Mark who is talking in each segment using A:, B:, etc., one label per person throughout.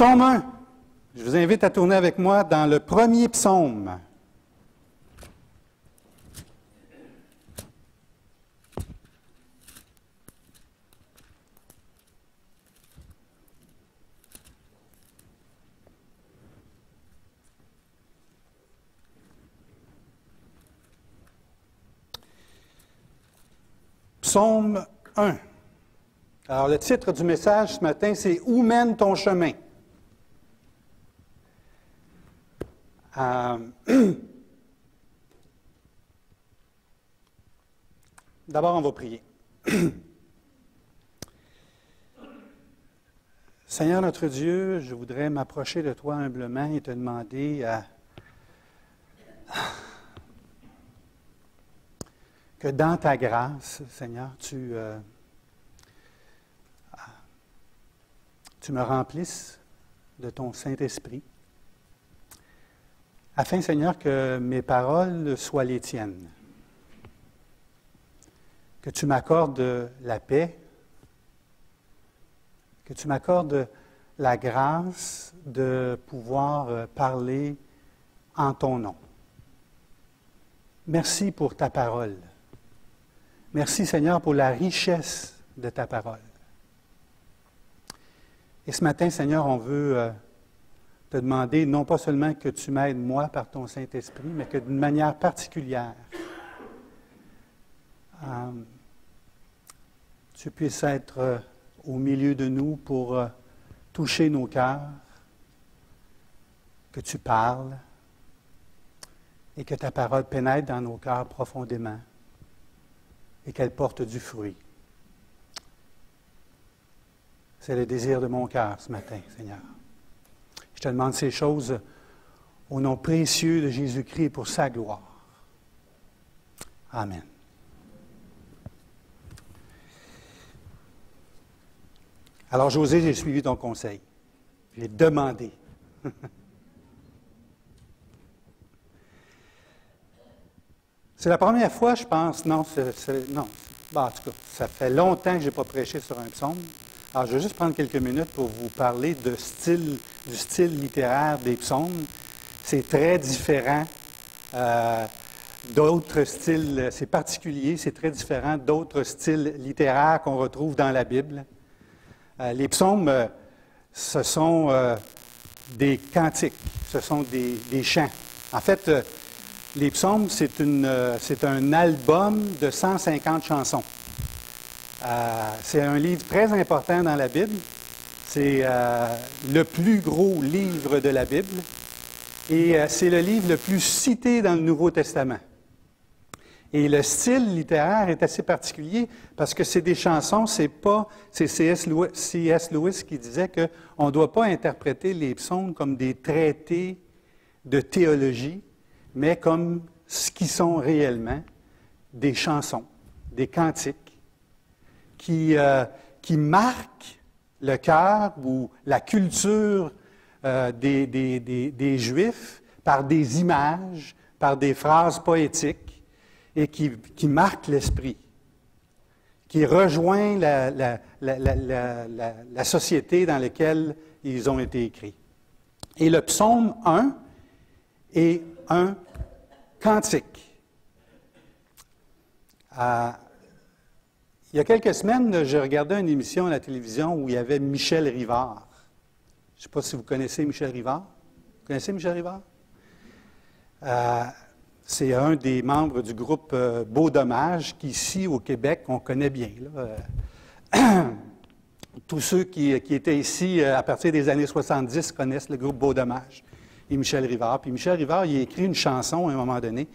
A: Psaume 1. Je vous invite à tourner avec moi dans le premier psaume. Psaume 1. Alors, le titre du message ce matin, c'est « Où mène ton chemin? » D'abord, on va prier. Seigneur notre Dieu, je voudrais m'approcher de toi humblement et te demander que dans ta grâce, Seigneur, tu me remplisses de ton Saint-Esprit, afin, Seigneur, que mes paroles soient les tiennes, que tu m'accordes la paix, que tu m'accordes la grâce de pouvoir parler en ton nom. Merci pour ta parole. Merci, Seigneur, pour la richesse de ta parole. Et ce matin, Seigneur, on veut te demander non pas seulement que tu m'aides, moi, par ton Saint-Esprit, mais que d'une manière particulière, tu puisses être au milieu de nous pour toucher nos cœurs, que tu parles et que ta parole pénètre dans nos cœurs profondément et qu'elle porte du fruit. C'est le désir de mon cœur ce matin, Seigneur. Je te demande ces choses au nom précieux de Jésus-Christ et pour sa gloire. Amen. Alors, José, j'ai suivi ton conseil. J'ai demandé. C'est la première fois, je pense, non. Bon, en tout cas, ça fait longtemps que je n'ai pas prêché sur un psaume. Alors, je vais juste prendre quelques minutes pour vous parler du style littéraire des psaumes. C'est très différent d'autres styles, c'est particulier, c'est très différent d'autres styles littéraires qu'on retrouve dans la Bible. Les psaumes, ce sont des cantiques, ce sont des chants. En fait, les psaumes, c'est un album de 150 chansons. C'est un livre très important dans la Bible. C'est le plus gros livre de la Bible. Et c'est le livre le plus cité dans le Nouveau Testament. Et le style littéraire est assez particulier parce que c'est des chansons, c'est C.S. Lewis qui disait qu'on ne doit pas interpréter les psaumes comme des traités de théologie, mais comme ce qu'ils sont réellement, des chansons, des cantiques, qui marquent le cœur ou la culture des Juifs par des images, par des phrases poétiques et qui marquent l'esprit, qui rejoint la société dans laquelle ils ont été écrits. Et le psaume 1 est un cantique. Il y a quelques semaines, je regardais une émission à la télévision où il y avait Michel Rivard. Je ne sais pas si vous connaissez Michel Rivard. Vous connaissez Michel Rivard? C'est un des membres du groupe Beau Dommage qu'ici, au Québec, on connaît bien. Tous ceux qui étaient ici à partir des années 70 connaissent le groupe Beau Dommage et Michel Rivard. Puis Michel Rivard, il a écrit une chanson à un moment donné.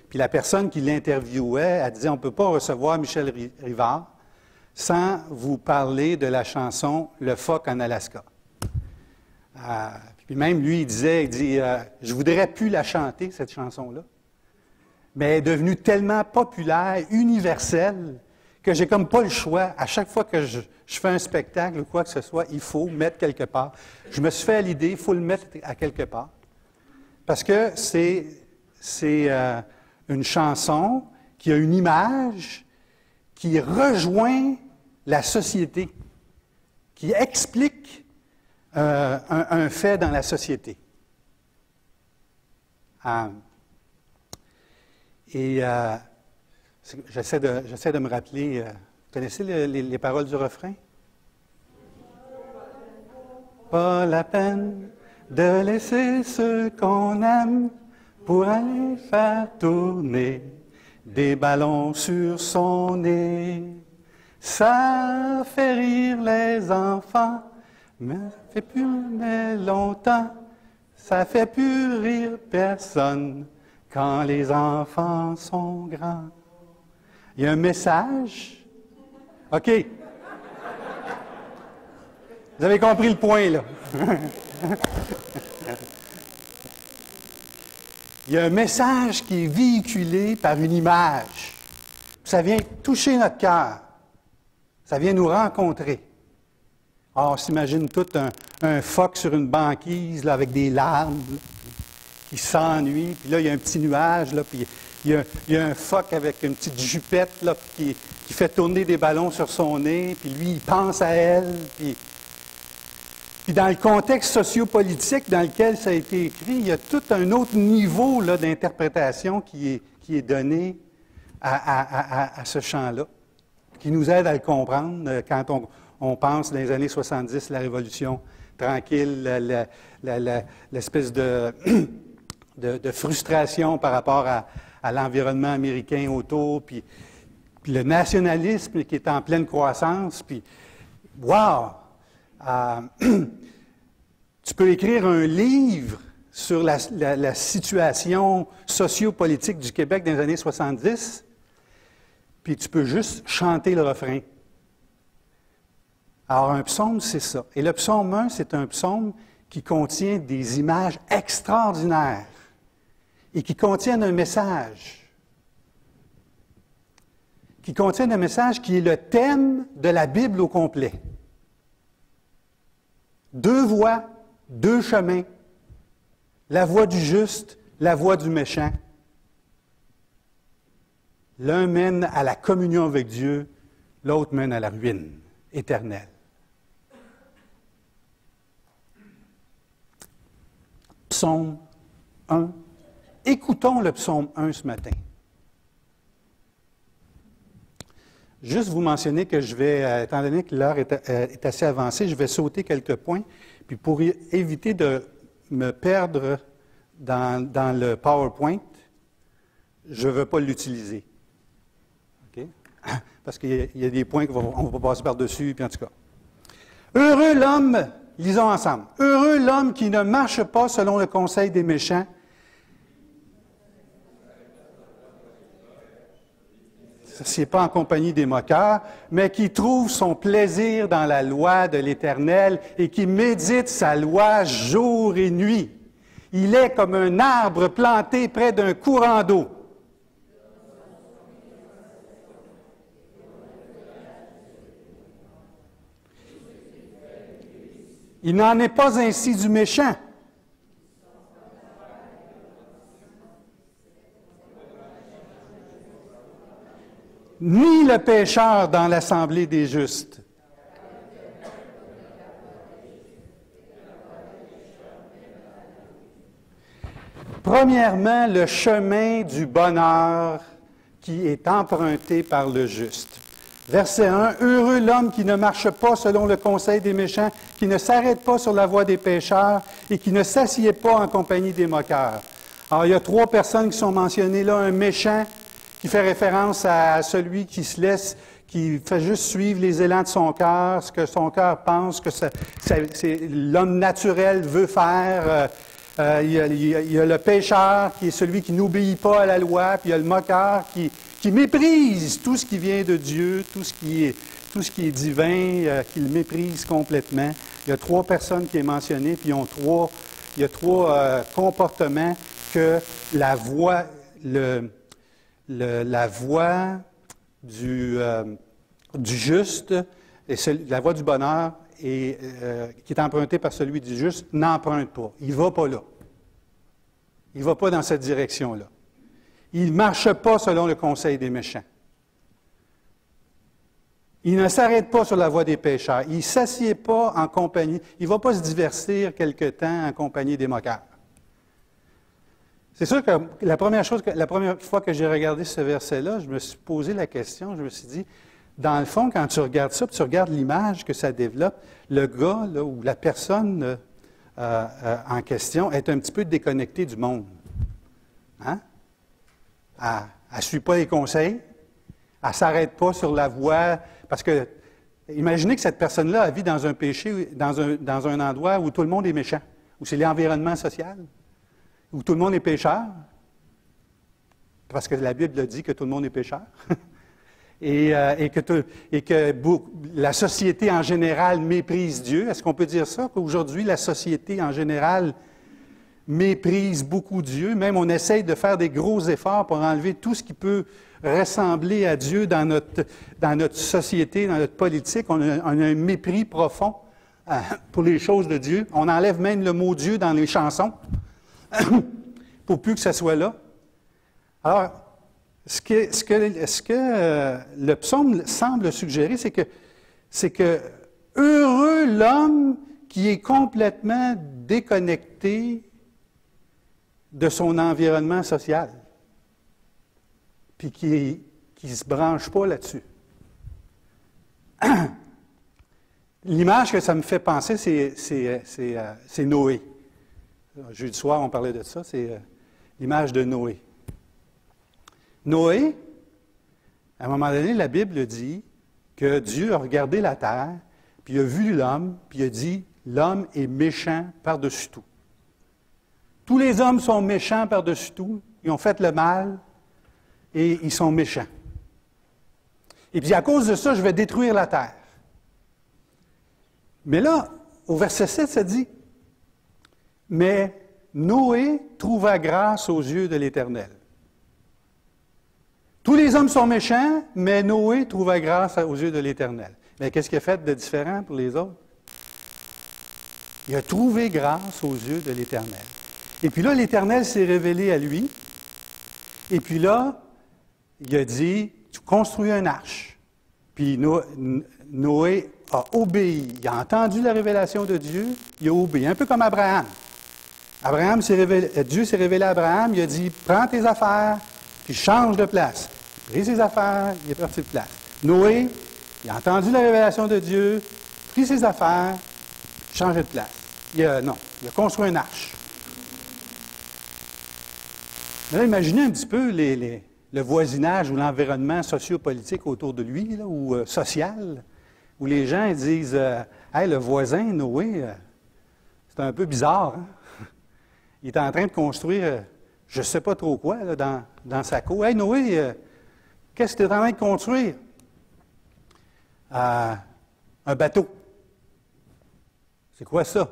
A: Puis la personne qui l'interviewait, elle disait, on ne peut pas recevoir Michel Rivard sans vous parler de la chanson « Le phoque en Alaska ». Puis même lui, il dit, je voudrais plus la chanter, cette chanson-là, mais elle est devenue tellement populaire, universelle, que j'ai comme pas le choix. À chaque fois que je fais un spectacle ou quoi que ce soit, il faut mettre quelque part. Je me suis fait à l'idée, il faut le mettre à quelque part. Parce que c'est une chanson qui a une image qui rejoint la société, qui explique un fait dans la société. J'essaie de me rappeler, vous connaissez les paroles du refrain? Pas la peine de laisser ceux qu'on aime pour aller faire tourner des ballons sur son nez. Ça fait rire les enfants, mais ça fait plus mais longtemps. Ça fait plus rire personne quand les enfants sont grands. Il y a un message. OK. Vous avez compris le point, là. Il y a un message qui est véhiculé par une image. Ça vient toucher notre cœur. Ça vient nous rencontrer. Alors, on s'imagine tout un phoque sur une banquise là, avec des larmes là, qui s'ennuie. Puis là, il y a un petit nuage, là, puis il y a un phoque avec une petite jupette là, qui fait tourner des ballons sur son nez. Puis lui, il pense à elle. Puis dans le contexte sociopolitique dans lequel ça a été écrit, il y a tout un autre niveau là, d'interprétation qui est donné à ce champ-là, qui nous aide à le comprendre quand on pense dans les années 70, la Révolution tranquille, l'espèce de frustration par rapport à l'environnement américain autour, puis le nationalisme qui est en pleine croissance, puis wow! Tu peux écrire un livre sur la situation sociopolitique du Québec dans les années 70, puis tu peux juste chanter le refrain. Alors, un psaume, c'est ça. Et le psaume 1, c'est un psaume qui contient des images extraordinaires et qui contiennent un message. Qui contiennent un message qui est le thème de la Bible au complet. 2 voies, 2 chemins. La voie du juste, la voie du méchant. L'un mène à la communion avec Dieu, l'autre mène à la ruine éternelle. Psaume 1. Écoutons le psaume 1 ce matin. Juste vous mentionner que je vais, étant donné que l'heure est assez avancée, je vais sauter quelques points. Puis pour éviter de me perdre dans le PowerPoint, je ne veux pas l'utiliser. OK? Parce qu'il y a des points qu'on va passer par-dessus, puis en tout cas. Heureux l'homme, lisons ensemble. Heureux l'homme qui ne marche pas selon le conseil des méchants. Ce n'est pas en compagnie des moqueurs, mais qui trouve son plaisir dans la loi de l'Éternel et qui médite sa loi jour et nuit. Il est comme un arbre planté près d'un courant d'eau. Il n'en est pas ainsi du méchant. Ni le pécheur dans l'assemblée des justes. Premièrement, le chemin du bonheur qui est emprunté par le juste. Verset 1, « Heureux l'homme qui ne marche pas selon le conseil des méchants, qui ne s'arrête pas sur la voie des pécheurs et qui ne s'assied pas en compagnie des moqueurs. » Alors, il y a 3 personnes qui sont mentionnées là, un méchant, qui fait référence à celui qui se laisse, qui fait juste suivre les élans de son cœur, ce que son cœur pense, que l'homme naturel veut faire. Il y a le pécheur, qui est celui qui n'obéit pas à la loi, puis il y a le moqueur qui méprise tout ce qui vient de Dieu, tout ce qui est divin, qu'il méprise complètement. Il y a 3 personnes qui sont mentionnées, puis il y a 3 comportements que la voie du juste, et la voie du bonheur, qui est empruntée par celui du juste, n'emprunte pas. Il ne va pas là. Il ne va pas dans cette direction-là. Il ne marche pas selon le conseil des méchants. Il ne s'arrête pas sur la voie des pécheurs. Il ne s'assied pas en compagnie. Il ne va pas se divertir quelque temps en compagnie des moqueurs. C'est sûr que la première fois que j'ai regardé ce verset-là, je me suis posé la question, je me suis dit, dans le fond, quand tu regardes ça, puis tu regardes l'image que ça développe, le gars là, ou la personne en question est un petit peu déconnectée du monde. Hein? Elle ne suit pas les conseils, elle ne s'arrête pas sur la voie, parce que imaginez que cette personne-là vit dans un péché, dans un endroit où tout le monde est méchant, où c'est l'environnement social, où tout le monde est pécheur, parce que la Bible dit que tout le monde est pécheur, et que la société en général méprise Dieu. Est-ce qu'on peut dire ça, qu'aujourd'hui la société en général méprise beaucoup Dieu? Même on essaye de faire des gros efforts pour enlever tout ce qui peut ressembler à Dieu dans notre société, dans notre politique. On a un mépris profond pour les choses de Dieu. On enlève même le mot Dieu dans les chansons pour plus que ça soit là. Alors, ce que le psaume semble suggérer, c'est que heureux l'homme qui est complètement déconnecté de son environnement social, puis qui ne se branche pas là-dessus. L'image que ça me fait penser, c'est Noé. Jeudi soir, on parlait de ça, c'est l'image de Noé. Noé, à un moment donné, la Bible dit que Dieu a regardé la terre, puis il a vu l'homme, puis il a dit, l'homme est méchant par-dessus tout. Tous les hommes sont méchants par-dessus tout, ils ont fait le mal, et ils sont méchants. Et puis à cause de ça, je vais détruire la terre. Mais là, au verset 7, ça dit, « Mais Noé trouva grâce aux yeux de l'Éternel. » Tous les hommes sont méchants, mais Noé trouva grâce aux yeux de l'Éternel. Mais qu'est-ce qu'il a fait de différent pour les autres? Il a trouvé grâce aux yeux de l'Éternel. Et puis là, l'Éternel s'est révélé à lui. Et puis là, il a dit, tu construis une arche. Puis Noé a obéi. Il a entendu la révélation de Dieu, il a obéi. Un peu comme Abraham. Dieu s'est révélé à Abraham, il a dit, prends tes affaires, puis change de place. Il a pris ses affaires, il est parti de place. Noé, il a entendu la révélation de Dieu, pris ses affaires, changé de place. Il a construit une arche. Mais là, imaginez un petit peu le voisinage ou l'environnement sociopolitique autour de lui, là, ou social, où les gens disent hey, le voisin, Noé, c'est un peu bizarre. Hein? Il est en train de construire, je ne sais pas trop quoi, là, dans sa cour. Hey, Noé, qu'est-ce que tu es en train de construire? Un bateau. C'est quoi ça?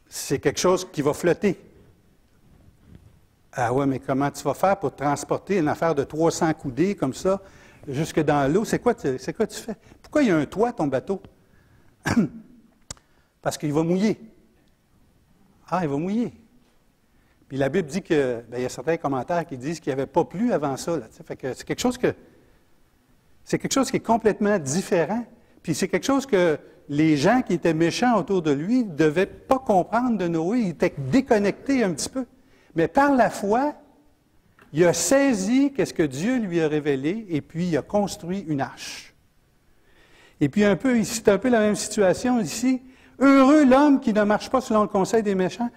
A: C'est quelque chose qui va flotter. Ah ouais, mais comment tu vas faire pour transporter une affaire de 300 coudées comme ça jusque dans l'eau? C'est quoi tu fais? Pourquoi il y a un toit, ton bateau? Parce qu'il va mouiller. Ah, il va mouiller. Puis la Bible dit que, il y a certains commentaires qui disent qu'il n'y avait pas plu avant ça. Là, fait que c'est quelque chose qui est complètement différent. Puis c'est quelque chose que les gens qui étaient méchants autour de lui ne devaient pas comprendre de Noé. Ils étaient déconnectés un petit peu. Mais par la foi, il a saisi qu'est-ce que Dieu lui a révélé et puis il a construit une arche. Et puis c'est un peu la même situation ici. Heureux l'homme qui ne marche pas selon le conseil des méchants.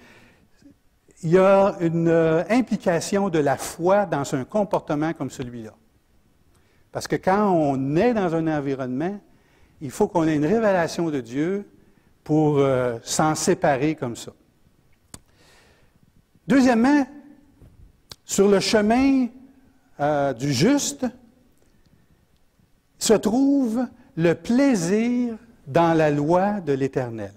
A: Il y a une implication de la foi dans un comportement comme celui-là. Parce que quand on est dans un environnement, il faut qu'on ait une révélation de Dieu pour s'en séparer comme ça. Deuxièmement, sur le chemin du juste se trouve le plaisir dans la loi de l'Éternel.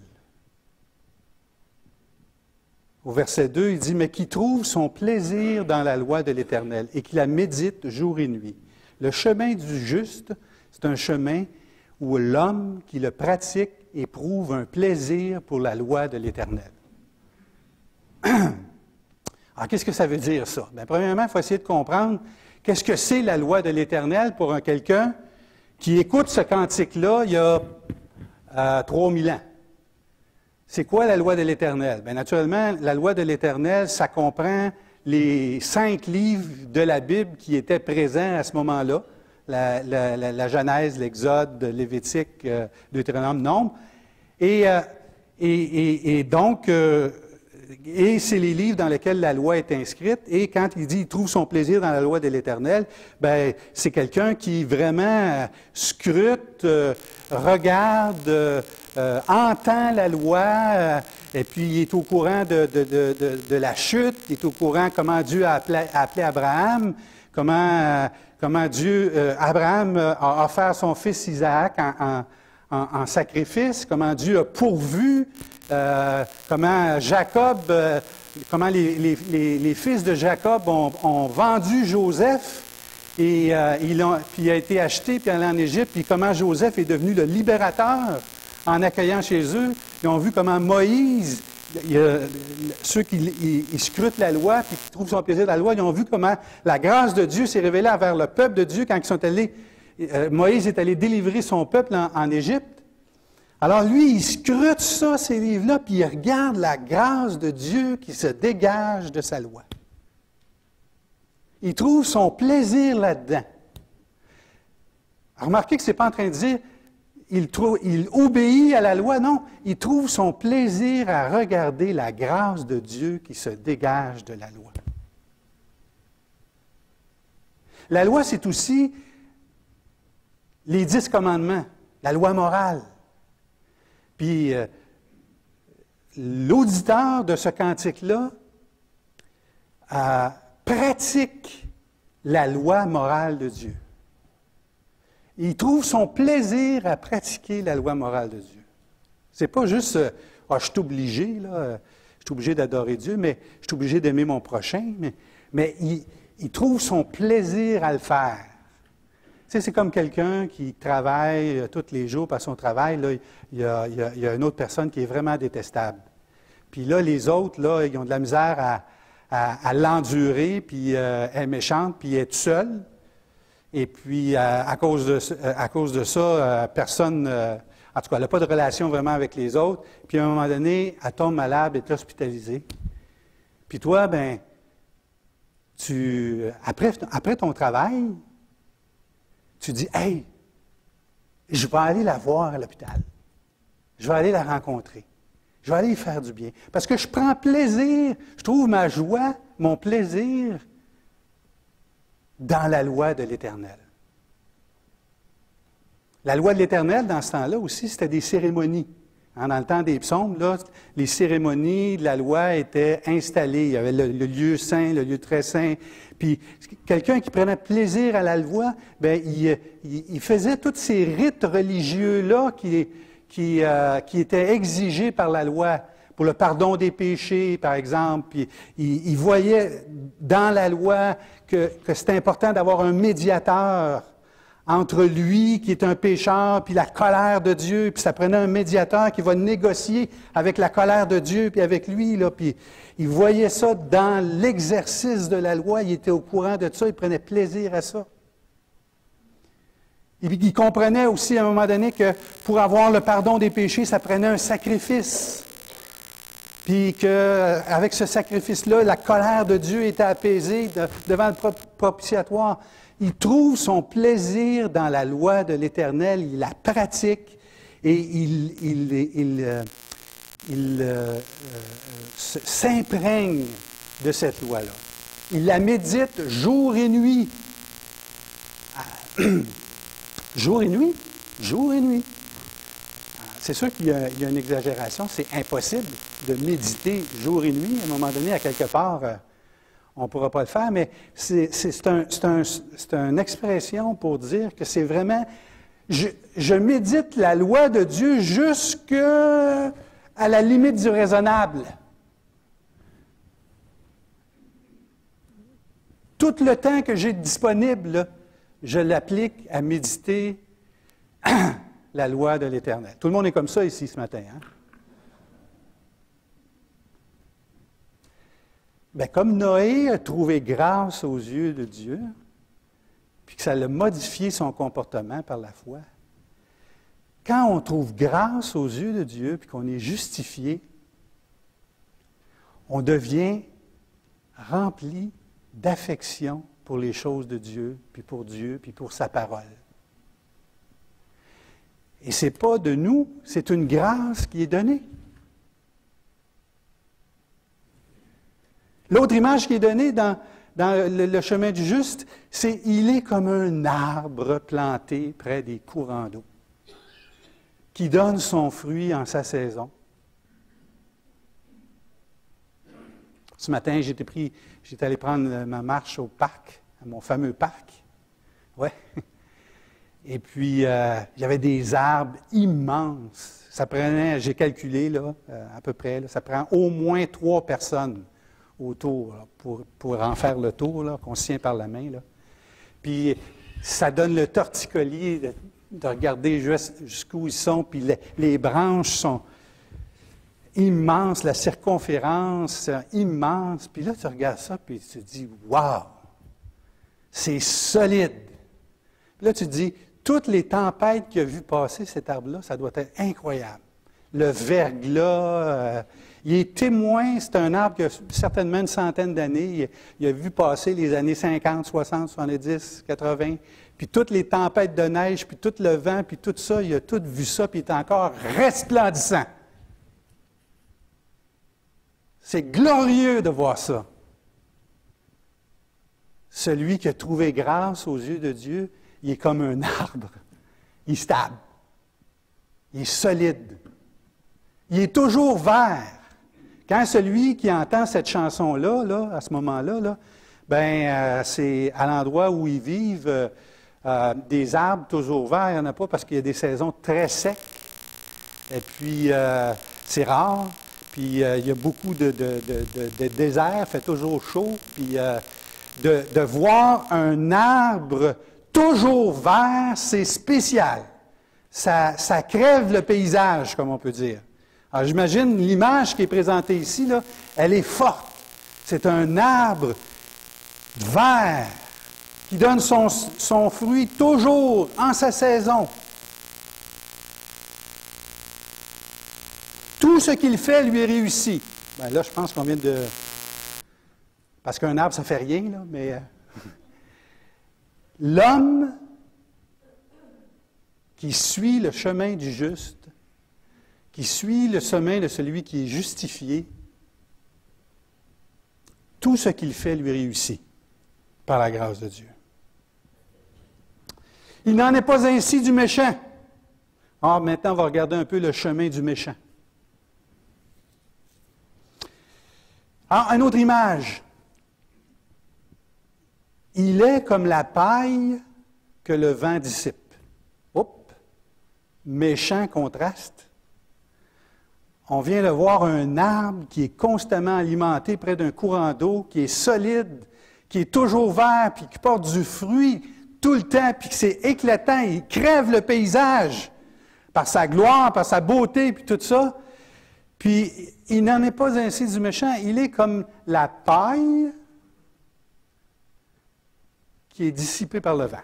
A: Au verset 2, il dit « Mais qui trouve son plaisir dans la loi de l'Éternel et qui la médite jour et nuit. » Le chemin du juste, c'est un chemin où l'homme qui le pratique éprouve un plaisir pour la loi de l'Éternel. Alors, qu'est-ce que ça veut dire, ça? Bien, premièrement, il faut essayer de comprendre Qu'est-ce que c'est la loi de l'Éternel pour quelqu'un qui écoute ce cantique-là il y a 3000 ans? C'est quoi la loi de l'Éternel? Bien, naturellement, la loi de l'Éternel, ça comprend les 5 livres de la Bible qui étaient présents à ce moment-là, la Genèse, l'Exode, Lévitique, Deutéronome, Nombre. Et donc, c'est les livres dans lesquels la loi est inscrite. Et quand il dit qu'il trouve son plaisir dans la loi de l'Éternel, bien, c'est quelqu'un qui vraiment scrute, regarde, entend la loi, et puis il est au courant de la chute, il est au courant comment Dieu a appelé Abraham, comment Abraham a offert son fils Isaac en sacrifice, comment Dieu a pourvu, comment les fils de Jacob ont vendu Joseph, et puis il a été acheté, puis allé en Égypte, puis comment Joseph est devenu le libérateur en accueillant chez eux. Ils ont vu comment Moïse, ceux qui scrutent la loi, puis qui trouvent son plaisir dans la loi, ils ont vu comment la grâce de Dieu s'est révélée envers le peuple de Dieu quand ils sont allés. Moïse est allé délivrer son peuple en Égypte. Alors lui, il scrute ça, ces livres-là, puis il regarde la grâce de Dieu qui se dégage de sa loi. Il trouve son plaisir là-dedans. Remarquez que ce n'est pas en train de dire il obéit à la loi, non. Il trouve son plaisir à regarder la grâce de Dieu qui se dégage de la loi. La loi, c'est aussi les 10 commandements, la loi morale. Puis, l'auditeur de ce cantique-là pratique la loi morale de Dieu. Il trouve son plaisir à pratiquer la loi morale de Dieu. C'est pas juste je suis obligé, là, je suis obligé d'adorer Dieu, mais je suis obligé d'aimer mon prochain, mais il trouve son plaisir à le faire. Tu sais, c'est comme quelqu'un qui travaille tous les jours par son travail, là, il y a une autre personne qui est vraiment détestable. Puis là, les autres, là, ils ont de la misère à l'endurer, puis elle est méchante, puis elle est seule. Et puis, à cause de ça, personne, en tout cas, elle n'a pas de relation vraiment avec les autres. Puis, à un moment donné, elle tombe malade, elle est hospitalisée. Puis toi, bien, après ton travail, tu dis, « Hey, je vais aller la voir à l'hôpital. Je vais aller la rencontrer. Je vais aller y faire du bien. Parce que je prends plaisir, je trouve ma joie, mon plaisir dans la loi de l'Éternel. » La loi de l'Éternel, dans ce temps-là aussi, c'était des cérémonies. Dans le temps des psaumes, là, les cérémonies de la loi étaient installées. Il y avait le lieu saint, le lieu très saint. Puis, quelqu'un qui prenait plaisir à la loi, bien, il faisait tous ces rites religieux-là qui étaient exigés par la loi. Pour le pardon des péchés, par exemple. Puis, il voyait dans la loi que c'était important d'avoir un médiateur entre lui, qui est un pécheur, puis la colère de Dieu, puis ça prenait un médiateur qui va négocier avec la colère de Dieu, puis avec lui, là, puis il voyait ça dans l'exercice de la loi, il était au courant de ça, il prenait plaisir à ça. Il comprenait aussi à un moment donné que pour avoir le pardon des péchés, ça prenait un sacrifice. Puis qu'avec ce sacrifice-là, la colère de Dieu était apaisée devant le propitiatoire. Il trouve son plaisir dans la loi de l'Éternel, il la pratique et il s'imprègne de cette loi-là. Il la médite jour et nuit. Jour et nuit? Jour et nuit. C'est sûr qu'il y a une exagération, c'est impossible de méditer jour et nuit. À un moment donné, à quelque part, on ne pourra pas le faire, mais c'est une expression pour dire que c'est vraiment, je médite la loi de Dieu jusqu'à la limite du raisonnable. Tout le temps que j'ai disponible, là, je l'applique à méditer la loi de l'Éternel. Tout le monde est comme ça ici ce matin, hein? Bien, comme Noé a trouvé grâce aux yeux de Dieu, puis que ça a modifié son comportement par la foi, quand on trouve grâce aux yeux de Dieu, puis qu'on est justifié, on devient rempli d'affection pour les choses de Dieu, puis pour sa parole. Et ce n'est pas de nous, c'est une grâce qui est donnée. L'autre image qui est donnée dans le chemin du juste, c'est « il est comme un arbre planté près des courants d'eau, qui donne son fruit en sa saison. » Ce matin, j'étais allé prendre ma marche au parc, à mon fameux parc. Ouais. Et puis, il y avait des arbres immenses. Ça prenait, j'ai calculé, là, à peu près, là, ça prend au moins 3 personnes autour là, pour en faire le tour, là, qu'on se tient par la main. Là. Puis, ça donne le torticolis de regarder jusqu'où ils sont, puis les branches sont immenses, la circonférence immense. Puis là, tu regardes ça, puis tu te dis « Wow! C'est solide! » Puis là, tu te dis « Toutes les tempêtes qu'il a vues passer, cet arbre-là, ça doit être incroyable. » Le verglas, il est témoin, c'est un arbre qui a certainement une centaine d'années. Il a vu passer les années 50, 60, 70, 80, puis toutes les tempêtes de neige, puis tout le vent, puis tout ça, il a tout vu ça, puis il est encore resplendissant. C'est glorieux de voir ça. Celui qui a trouvé grâce aux yeux de Dieu, il est comme un arbre. Il est stable. Il est solide. Il est toujours vert. Quand celui qui entend cette chanson-là, là, à ce moment-là, c'est à l'endroit où ils vivent, des arbres toujours verts, il n'y en a pas parce qu'il y a des saisons très secs. Et puis, c'est rare. Puis, il y a beaucoup de désert, il fait toujours chaud. Puis, de voir un arbre toujours vert, c'est spécial. Ça crève le paysage, comme on peut dire. Alors, j'imagine l'image qui est présentée ici, là, elle est forte. C'est un arbre vert qui donne son fruit toujours en sa saison. Tout ce qu'il fait lui réussit. Bien, là, je pense qu'on vient de... Parce qu'un arbre, ça ne fait rien, là, mais... L'homme qui suit le chemin du juste, qui suit le chemin de celui qui est justifié, tout ce qu'il fait lui réussit par la grâce de Dieu. Il n'en est pas ainsi du méchant. Or, maintenant, on va regarder un peu le chemin du méchant. Alors, une autre image. Il est comme la paille que le vent dissipe. Oups! Méchant contraste. On vient de voir un arbre qui est constamment alimenté près d'un courant d'eau, qui est solide, qui est toujours vert, puis qui porte du fruit tout le temps, puis que c'est éclatant, il crève le paysage par sa gloire, par sa beauté, puis tout ça. Puis, il n'en est pas ainsi du méchant. Il est comme la paille qui est dissipée par le vent.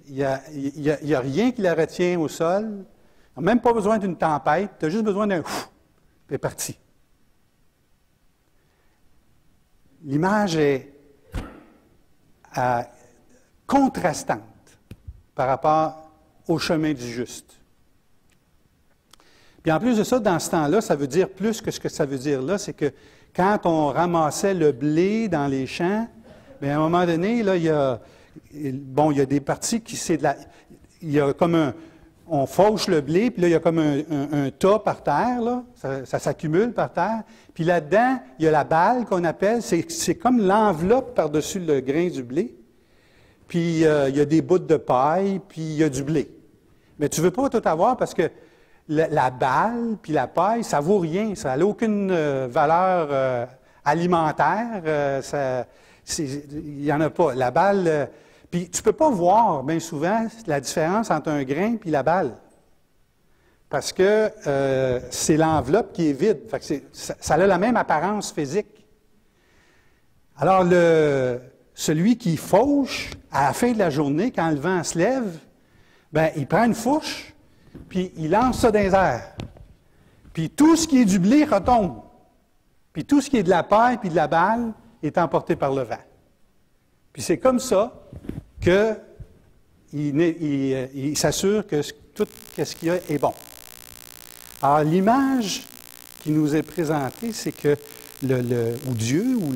A: Il n'y a rien qui la retient au sol. Tu n'as même pas besoin d'une tempête, tu as juste besoin d'un ouf, puis c'est parti. L'image est contrastante par rapport au chemin du juste. Puis en plus de ça, dans ce temps-là, ça veut dire plus que ce que ça veut dire là, c'est que quand on ramassait le blé dans les champs, bien, à un moment donné, là, il y a des parties qui c'est de la... Il y a comme on fauche le blé, puis là, il y a comme un tas par terre, là, ça s'accumule par terre. Puis là-dedans, il y a la balle qu'on appelle, c'est comme l'enveloppe par-dessus le grain du blé. Puis il y a des bouts de paille, puis il y a du blé. Mais tu ne veux pas tout avoir parce que la balle puis la paille, ça ne vaut rien, ça n'a aucune valeur alimentaire. Il n'y en a pas. La balle... Puis tu ne peux pas voir, bien souvent, la différence entre un grain et la balle. Parce que c'est l'enveloppe qui est vide. Fait que ça a la même apparence physique. Alors, celui qui fauche à la fin de la journée, quand le vent se lève, ben, il prend une fourche, puis il lance ça dans les airs. Puis tout ce qui est du blé retombe. Puis tout ce qui est de la paille puis de la balle est emporté par le vent. Puis c'est comme ça qu'il s'assure que tout ce qu'il y a est bon. Alors l'image qui nous est présentée, c'est que Dieu ou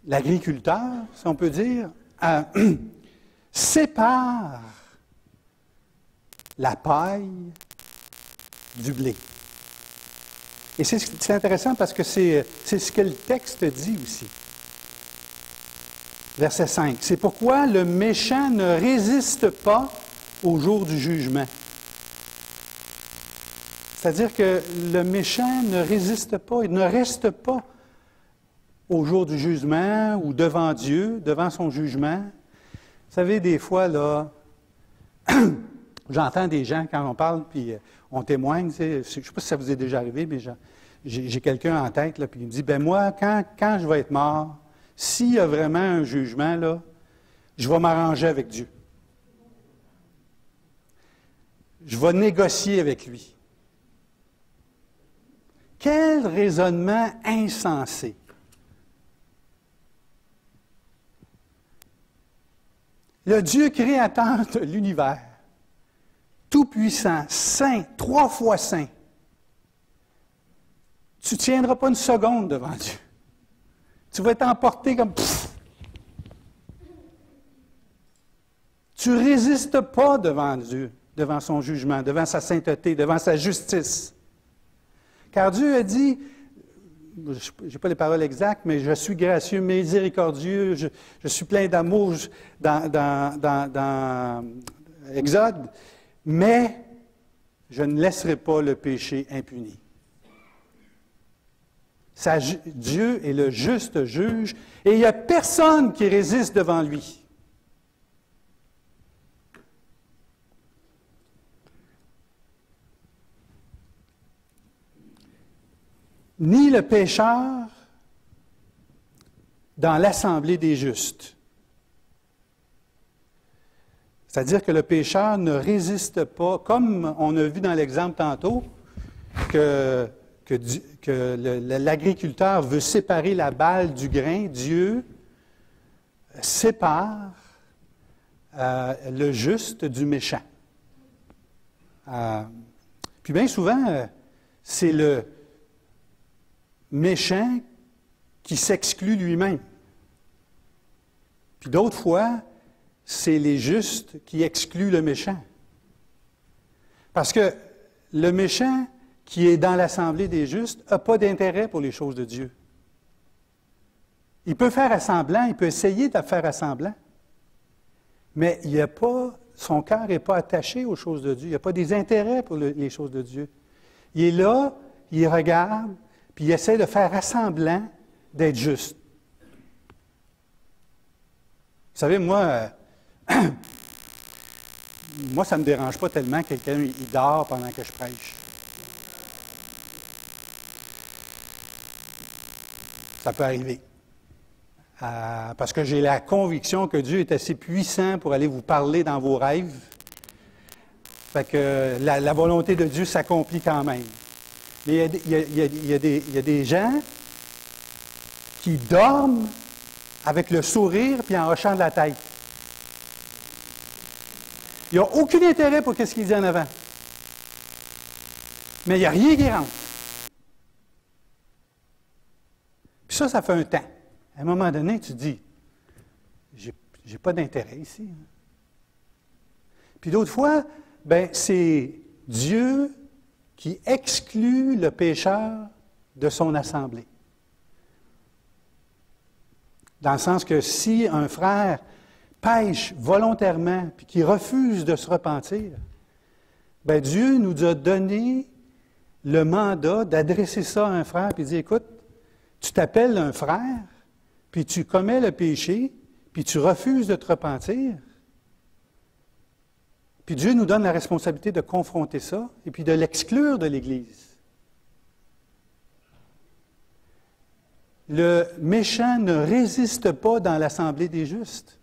A: l'agriculteur, si on peut dire, sépare la paille du blé. Et c'est intéressant parce que c'est ce que le texte dit aussi. Verset 5. C'est pourquoi le méchant ne résiste pas au jour du jugement. C'est-à-dire que le méchant ne résiste pas, il ne reste pas au jour du jugement ou devant Dieu, devant son jugement. Vous savez, des fois, là, j'entends des gens, quand on parle, puis on témoigne, je ne sais pas si ça vous est déjà arrivé, mais j'ai quelqu'un en tête, là, puis il me dit, ben moi, quand je vais être mort, s'il y a vraiment un jugement, là, je vais m'arranger avec Dieu. Je vais négocier avec lui. Quel raisonnement insensé! Le Dieu créateur de l'univers, tout-puissant, saint, 3 fois saint, tu ne tiendras pas une seconde devant Dieu. Tu vas être emporté comme... Pff. Tu ne résistes pas devant Dieu, devant son jugement, devant sa sainteté, devant sa justice. Car Dieu a dit, je n'ai pas les paroles exactes, mais je suis gracieux, miséricordieux, je suis plein d'amour dans Exode, mais je ne laisserai pas le péché impuni. Dieu est le juste juge et il n'y a personne qui résiste devant lui. Ni le pécheur dans l'assemblée des justes. C'est-à-dire que le pécheur ne résiste pas, comme on a vu dans l'exemple tantôt, que l'agriculteur veut séparer la balle du grain, Dieu sépare le juste du méchant. Puis bien souvent, c'est le méchant qui s'exclut lui-même. Puis d'autres fois, c'est les justes qui excluent le méchant. Parce que le méchant qui est dans l'assemblée des justes n'a pas d'intérêt pour les choses de Dieu. Il peut faire assemblant, il peut essayer de faire assemblant, mais son cœur n'est pas attaché aux choses de Dieu. Il n'a pas des intérêts pour les choses de Dieu. Il est là, il regarde, puis il essaie de faire assemblant d'être juste. Vous savez, moi, ça ne me dérange pas tellement que quelqu'un il dort pendant que je prêche. Ça peut arriver. Parce que j'ai la conviction que Dieu est assez puissant pour aller vous parler dans vos rêves. Fait que la volonté de Dieu s'accomplit quand même. Mais il y a des gens qui dorment avec le sourire puis en hochant de la tête. Ils n'ont aucun intérêt pour ce qu'il dit en avant. Mais il n'y a rien qui rentre. Puis ça fait un temps. À un moment donné, tu te dis, j'ai pas d'intérêt ici. Puis d'autres fois, c'est Dieu qui exclut le pécheur de son assemblée. Dans le sens que si un frère pêche volontairement puis qu'il refuse de se repentir, Dieu nous a donné le mandat d'adresser ça à un frère et de dire, écoute, tu t'appelles un frère, puis tu commets le péché, puis tu refuses de te repentir. Puis Dieu nous donne la responsabilité de confronter ça et puis de l'exclure de l'Église. le méchant ne résiste pas dans l'assemblée des justes.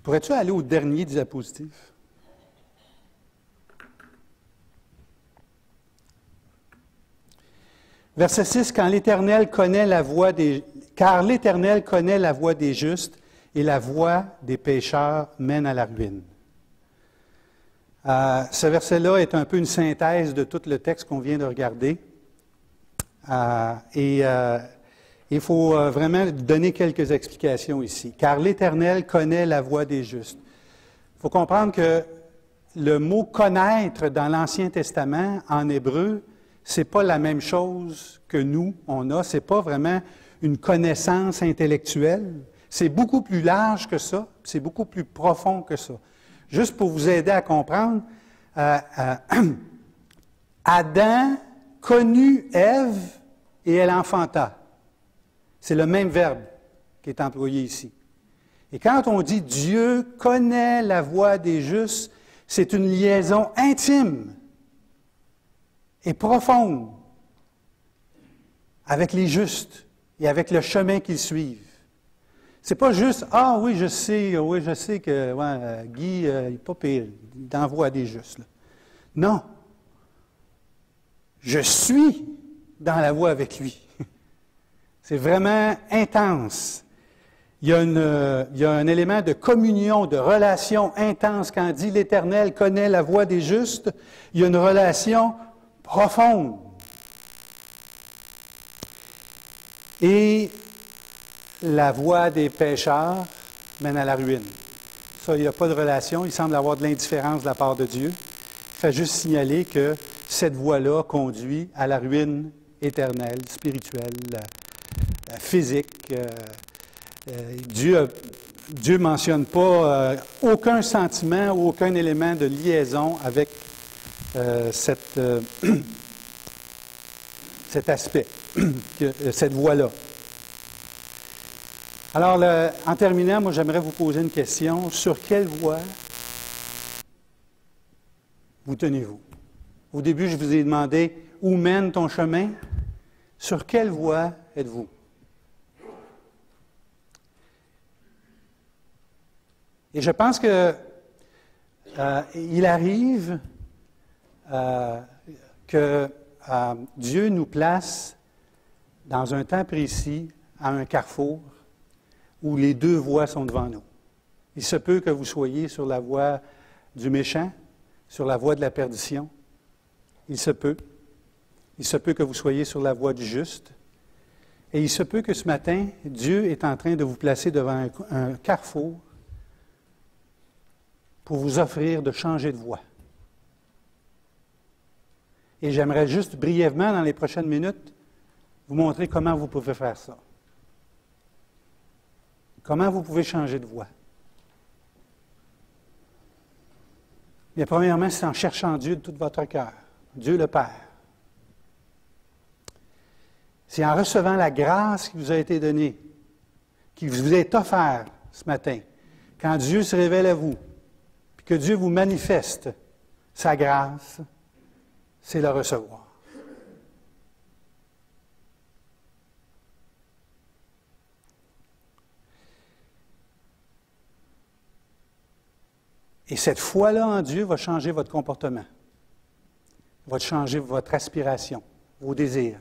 A: Pourrais-tu aller au dernier diapositive? Verset 6, car l'Éternel connaît la voie des justes, et la voie des pécheurs mène à la ruine. Ce verset-là est un peu une synthèse de tout le texte qu'on vient de regarder. Il faut vraiment donner quelques explications ici. Car l'Éternel connaît la voie des justes. Il faut comprendre que le mot « connaître » dans l'Ancien Testament, en hébreu, ce n'est pas la même chose que nous, on a. Ce n'est pas vraiment une connaissance intellectuelle. C'est beaucoup plus large que ça, c'est beaucoup plus profond que ça. Juste pour vous aider à comprendre, Adam connut Ève et elle enfanta. C'est le même verbe qui est employé ici. Et quand on dit Dieu connaît la voie des justes, c'est une liaison intime et profonde avec les justes et avec le chemin qu'ils suivent. C'est pas juste « Ah oui, je sais que Guy, il n'est pas pire, il envoie des justes. » Non. Je suis dans la voie avec lui. C'est vraiment intense. Il y a un élément de communion, de relation intense. Quand dit l'Éternel connaît la voie des justes, il y a une relation profonde. Et la voie des pécheurs mène à la ruine. Ça, il n'y a pas de relation. Il semble avoir de l'indifférence de la part de Dieu. Il fait juste signaler que cette voie-là conduit à la ruine éternelle, spirituelle, physique. Dieu ne mentionne pas aucun sentiment ou aucun élément de liaison avec cet aspect, cette voie-là. Alors, en terminant, moi, j'aimerais vous poser une question. Sur quelle voie vous tenez-vous? Au début, je vous ai demandé « Où mène ton chemin? » Sur quelle voie êtes-vous? Et je pense que il arrive que Dieu nous place dans un temps précis, à un carrefour, où les deux voies sont devant nous. Il se peut que vous soyez sur la voie du méchant, sur la voie de la perdition. Il se peut. Il se peut que vous soyez sur la voie du juste. Et il se peut que ce matin, Dieu est en train de vous placer devant un carrefour pour vous offrir de changer de voie. Et j'aimerais juste brièvement, dans les prochaines minutes, vous montrer comment vous pouvez faire ça. Comment vous pouvez changer de voie? Bien, premièrement, c'est en cherchant Dieu de tout votre cœur, Dieu le Père. C'est en recevant la grâce qui vous a été donnée, qui vous est offerte ce matin, quand Dieu se révèle à vous, puis que Dieu vous manifeste sa grâce, c'est le recevoir. Et cette foi-là en Dieu va changer votre comportement, va changer votre aspiration, vos désirs.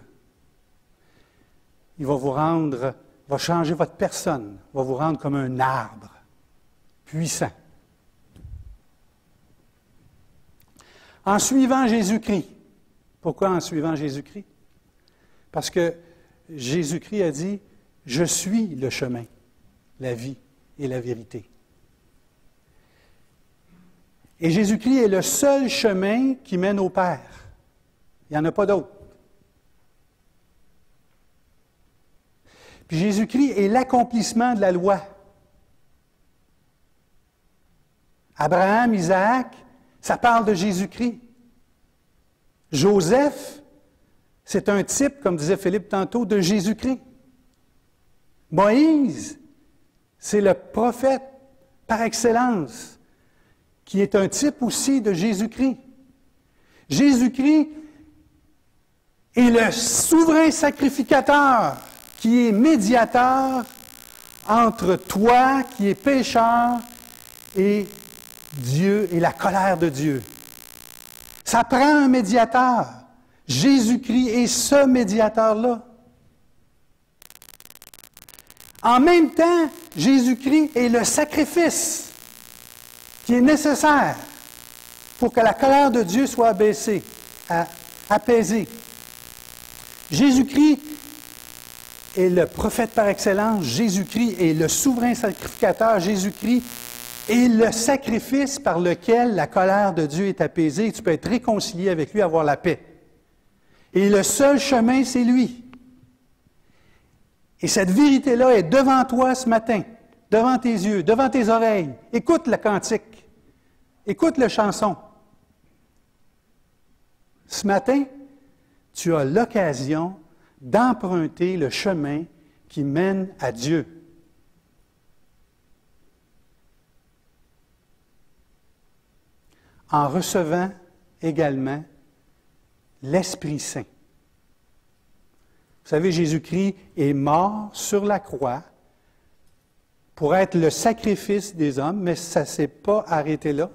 A: Il va vous rendre, va changer votre personne, va vous rendre comme un arbre puissant. En suivant Jésus-Christ. Pourquoi en suivant Jésus-Christ? Parce que Jésus-Christ a dit, « Je suis le chemin, la vie et la vérité. » Et Jésus-Christ est le seul chemin qui mène au Père. Il n'y en a pas d'autre. Puis Jésus-Christ est l'accomplissement de la loi. Abraham, Isaac, ça parle de Jésus-Christ. Joseph, c'est un type, comme disait Philippe tantôt, de Jésus-Christ. Moïse, c'est le prophète par excellence, qui est un type aussi de Jésus-Christ. Jésus-Christ est le souverain sacrificateur qui est médiateur entre toi, qui est pécheur, et Dieu et la colère de Dieu. Ça prend un médiateur. Jésus-Christ est ce médiateur-là. En même temps, Jésus-Christ est le sacrifice qui est nécessaire pour que la colère de Dieu soit abaissée, apaisée. Jésus-Christ est le prophète par excellence. Jésus-Christ est le souverain sacrificateur. Jésus-Christ est le sacrifice par lequel la colère de Dieu est apaisée. Tu peux être réconcilié avec lui, avoir la paix. Et le seul chemin, c'est lui. Et cette vérité-là est devant toi ce matin, devant tes yeux, devant tes oreilles. Écoute le cantique. Écoute la chanson. Ce matin, tu as l'occasion d'emprunter le chemin qui mène à Dieu. En recevant également l'Esprit Saint. Vous savez, Jésus-Christ est mort sur la croix pour être le sacrifice des hommes, mais ça ne s'est pas arrêté là.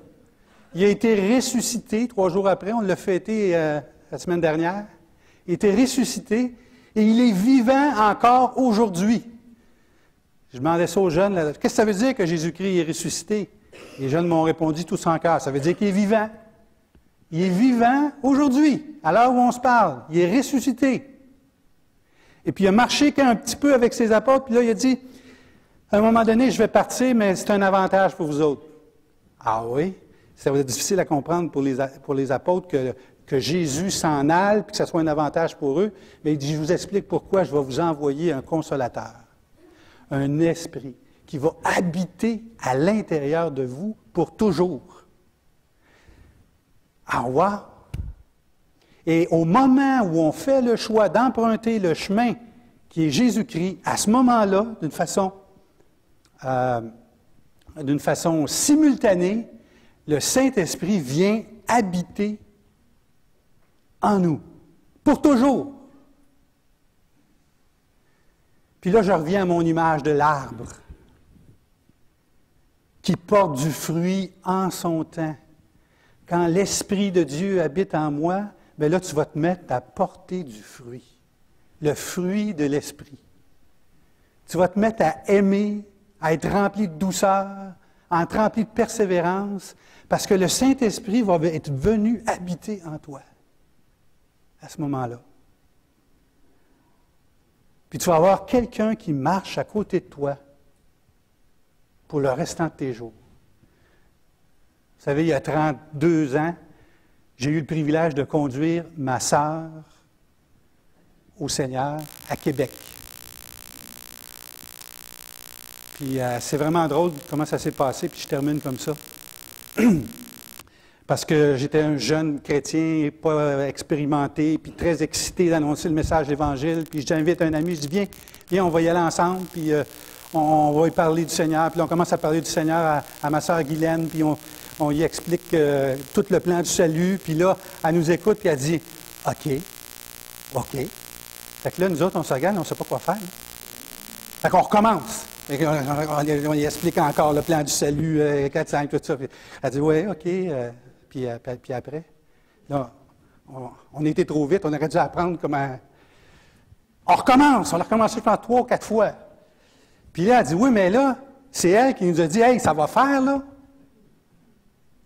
A: Il a été ressuscité 3 jours après, on l'a fêté la semaine dernière. Il a été ressuscité et il est vivant encore aujourd'hui. Je demandais ça aux jeunes, qu'est-ce que ça veut dire que Jésus-Christ est ressuscité? Les jeunes m'ont répondu tous en cœur. Ça veut dire qu'il est vivant. Il est vivant aujourd'hui, à l'heure où on se parle. Il est ressuscité. Et puis il a marché un petit peu avec ses apôtres, puis là il a dit, à un moment donné, je vais partir, mais c'est un avantage pour vous autres. Ah oui? Ça va être difficile à comprendre pour les apôtres que Jésus s'en aille, puis que ce soit un avantage pour eux. Mais il dit, je vous explique pourquoi je vais vous envoyer un consolateur, un esprit qui va habiter à l'intérieur de vous pour toujours. Ah, wow! Et au moment où on fait le choix d'emprunter le chemin qui est Jésus-Christ, à ce moment-là, d'une façon simultanée, le Saint-Esprit vient habiter en nous, pour toujours. Puis là, je reviens à mon image de l'arbre qui porte du fruit en son temps. Quand l'Esprit de Dieu habite en moi, bien là, tu vas te mettre à porter du fruit, le fruit de l'Esprit. Tu vas te mettre à aimer, à être rempli de douceur, à être rempli de persévérance, parce que le Saint-Esprit va être venu habiter en toi à ce moment-là. Puis tu vas avoir quelqu'un qui marche à côté de toi pour le restant de tes jours. Vous savez, il y a 32 ans, j'ai eu le privilège de conduire ma sœur au Seigneur à Québec. Puis c'est vraiment drôle comment ça s'est passé, puis je termine comme ça. Parce que j'étais un jeune chrétien, pas expérimenté, puis très excité d'annoncer le message de l'Évangile. Puis j'invite un ami, je dis, viens, on va y aller ensemble, puis on va y parler du Seigneur. Puis on commence à parler du Seigneur à ma sœur Guylaine, puis on y explique tout le plan du salut. Puis là, elle nous écoute, puis elle dit, OK. Fait que là, nous autres, on se regarde, on ne sait pas quoi faire. Fait qu'on recommence. On y explique encore le plan du salut, 4, 5, tout ça. Puis elle dit, oui, OK. Puis après, là, on était trop vite, on aurait dû apprendre comment... On recommence, on a recommencé, je pense, 3 ou 4 fois. Puis là, elle dit, oui, mais là, c'est elle qui nous a dit, hey, ça va faire, là.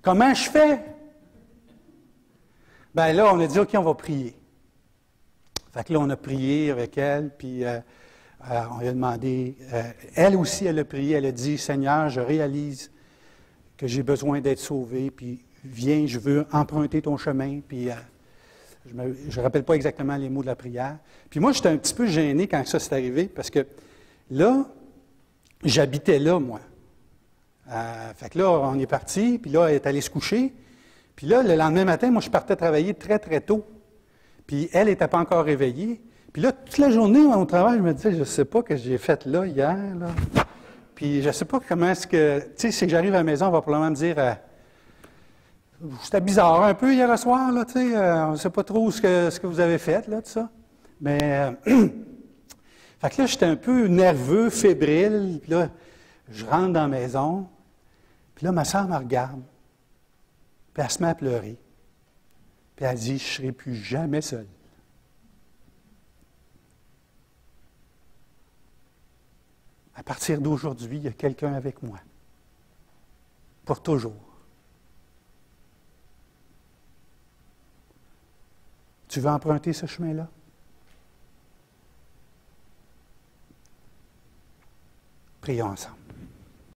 A: Comment je fais? Bien là, on a dit, OK, on va prier. Fait que là, on a prié avec elle, puis on lui a demandé, elle aussi, elle a prié, elle a dit, Seigneur, je réalise que j'ai besoin d'être sauvé, puis viens, je veux emprunter ton chemin, puis je ne rappelle pas exactement les mots de la prière. Puis moi, j'étais un petit peu gêné quand ça s'est arrivé, parce que là, j'habitais là, moi. Fait que là, on est parti, puis là, elle est allée se coucher. Puis là, le lendemain matin, moi, je partais travailler très, très tôt. Puis elle n'était pas encore réveillée. Puis là, toute la journée, au travail, je me disais, je ne sais pas ce que j'ai fait là, hier, là. Puis je ne sais pas comment est-ce que... Tu sais, c'est que j'arrive à la maison, on va probablement me dire... C'était bizarre un peu hier soir, là, tu sais, on ne sait pas trop ce que vous avez fait, là, tout ça. Mais, fait que là, j'étais un peu nerveux, fébrile, puis là, je rentre dans la maison, puis là, ma soeur me regarde, puis elle se met à pleurer, puis elle dit, je ne serai plus jamais seule. À partir d'aujourd'hui, il y a quelqu'un avec moi, pour toujours. Tu veux emprunter ce chemin-là? Prions ensemble.